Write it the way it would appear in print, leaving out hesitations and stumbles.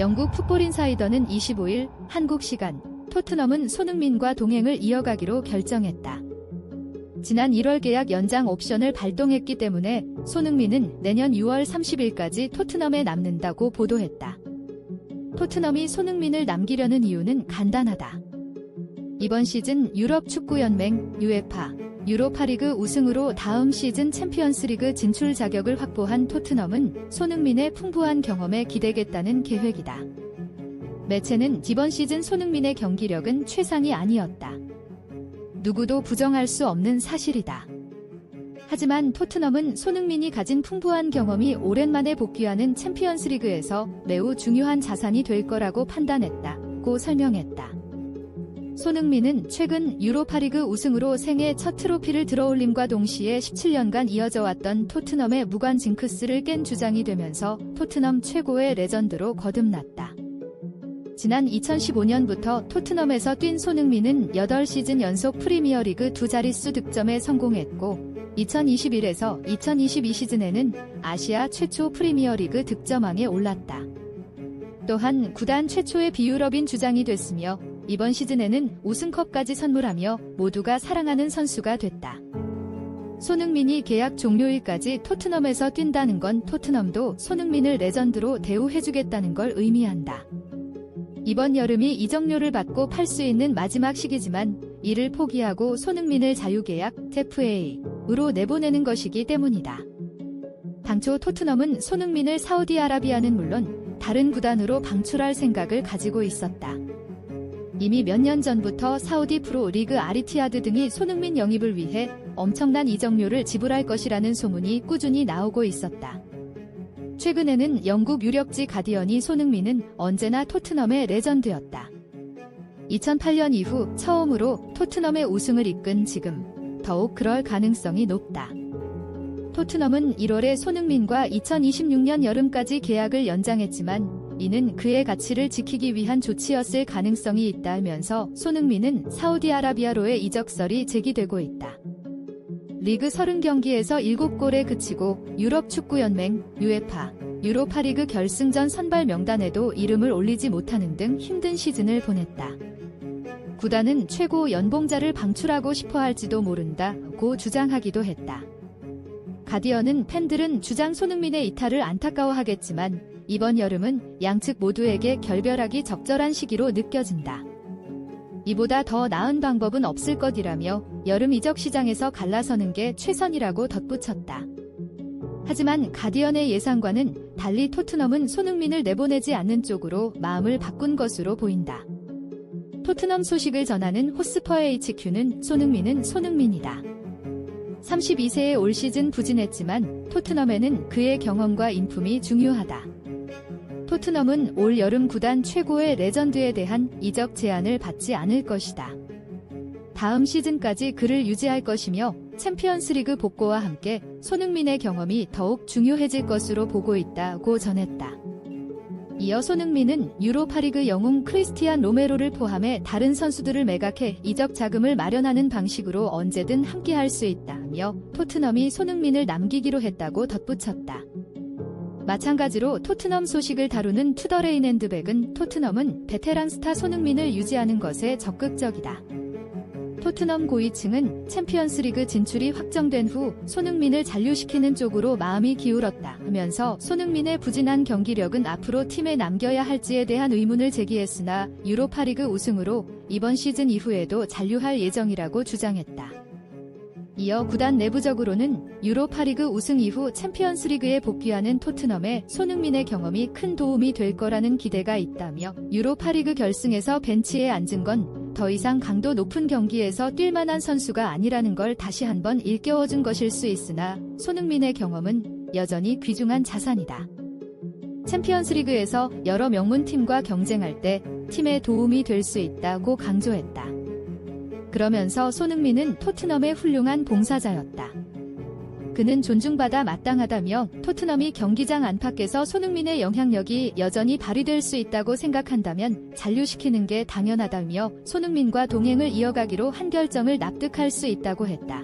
영국 풋볼 인사이더는 25일 한국 시간 토트넘은 손흥민과 동행을 이어가기로 결정했다. 지난 1월 계약 연장 옵션을 발동했기 때문에 손흥민은 내년 6월 30일까지 토트넘에 남는다고 보도했다. 토트넘이 손흥민을 남기려는 이유는 간단하다. 이번 시즌 유럽 축구연맹 UEFA 유로파리그 우승으로 다음 시즌 챔피언스리그 진출 자격을 확보한 토트넘은 손흥민의 풍부한 경험에 기대겠다는 계획이다. 매체는 이번 시즌 손흥민의 경기력은 최상이 아니었다. 누구도 부정할 수 없는 사실이다. 하지만 토트넘은 손흥민이 가진 풍부한 경험이 오랜만에 복귀하는 챔피언스리그에서 매우 중요한 자산이 될 거라고 판단했다고 설명했다. 손흥민은 최근 유로파리그 우승으로 생애 첫 트로피를 들어올림과 동시에 17년간 이어져 왔던 토트넘의 무관 징크스를 깬 주장이 되면서 토트넘 최고의 레전드로 거듭났다. 지난 2015년부터 토트넘에서 뛴 손흥민은 8시즌 연속 프리미어리그 두 자릿수 득점에 성공했고 2021에서 2022 시즌에는 아시아 최초 프리미어리그 득점왕에 올랐다. 또한 구단 최초의 비유럽인 주장이 됐으며 이번 시즌에는 우승컵까지 선물하며 모두가 사랑하는 선수가 됐다. 손흥민이 계약 종료일까지 토트넘에서 뛴다는 건 토트넘도 손흥민을 레전드로 대우해주겠다는 걸 의미한다. 이번 여름이 이적료를 받고 팔 수 있는 마지막 시기지만 이를 포기하고 손흥민을 자유계약 FA로 내보내는 것이기 때문이다. 당초 토트넘은 손흥민을 사우디아라비아는 물론 다른 구단으로 방출할 생각을 가지고 있었다. 이미 몇 년 전부터 사우디 프로 리그 아리티아드 등이 손흥민 영입을 위해 엄청난 이적료를 지불할 것이라는 소문이 꾸준히 나오고 있었다. 최근에는 영국 유력지 가디언이 손흥민은 언제나 토트넘의 레전드였다. 2008년 이후 처음으로 토트넘의 우승을 이끈 지금 더욱 그럴 가능성이 높다. 토트넘은 1월에 손흥민과 2026년 여름까지 계약을 연장했지만 이는 그의 가치를 지키기 위한 조치였을 가능성이 있다면서 손흥민은 사우디아라비아로의 이적설이 제기되고 있다. 리그 30경기에서 7골에 그치고 유럽 축구연맹 UEFA 유로파리그 결승전 선발 명단에도 이름을 올리지 못하는 등 힘든 시즌을 보냈다. 구단은 최고 연봉자를 방출하고 싶어 할지도 모른다고 주장하기도 했다. 가디언은 팬들은 주장 손흥민의 이탈을 안타까워하겠지만 이번 여름은 양측 모두에게 결별하기 적절한 시기로 느껴진다. 이보다 더 나은 방법은 없을 것이라며 여름 이적 시장에서 갈라서는 게 최선이라고 덧붙였다. 하지만 가디언의 예상과는 달리 토트넘은 손흥민을 내보내지 않는 쪽으로 마음을 바꾼 것으로 보인다. 토트넘 소식을 전하는 호스퍼 HQ는 손흥민은 손흥민이다. 32세에 올 시즌 부진했지만 토트넘에는 그의 경험과 인품이 중요하다. 토트넘은 올 여름 구단 최고의 레전드에 대한 이적 제안을 받지 않을 것이다. 다음 시즌까지 그를 유지할 것이며 챔피언스리그 복고와 함께 손흥민의 경험이 더욱 중요해질 것으로 보고 있다고 전했다. 이어 손흥민은 유로파리그 영웅 크리스티안 로메로를 포함해 다른 선수들을 매각해 이적 자금을 마련하는 방식으로 언제든 함께할 수 있다며 토트넘이 손흥민을 남기기로 했다고 덧붙였다. 마찬가지로 토트넘 소식을 다루는 투더 레인 앤드 백은 토트넘은 베테랑 스타 손흥민을 유지하는 것에 적극적이다. 토트넘 고위층은 챔피언스리그 진출이 확정된 후 손흥민을 잔류시키는 쪽으로 마음이 기울었다 하면서 손흥민의 부진한 경기력은 앞으로 팀에 남겨야 할지에 대한 의문을 제기했으나 유로파리그 우승으로 이번 시즌 이후에도 잔류할 예정이라고 주장했다. 이어 구단 내부적으로는 유로파리그 우승 이후 챔피언스리그에 복귀하는 토트넘에 손흥민의 경험이 큰 도움이 될 거라는 기대가 있다며 유로파리그 결승에서 벤치에 앉은 건 더 이상 강도 높은 경기에서 뛸 만한 선수가 아니라는 걸 다시 한번 일깨워준 것일 수 있으나 손흥민의 경험은 여전히 귀중한 자산이다. 챔피언스리그에서 여러 명문팀과 경쟁할 때 팀에 도움이 될 수 있다고 강조했다. 그러면서 손흥민은 토트넘의 훌륭한 봉사자였다. 그는 존중받아 마땅하다며 토트넘이 경기장 안팎에서 손흥민의 영향력이 여전히 발휘될 수 있다고 생각한다면 잔류시키는 게 당연하다며 손흥민과 동행을 이어가기로 한 결정을 납득할 수 있다고 했다.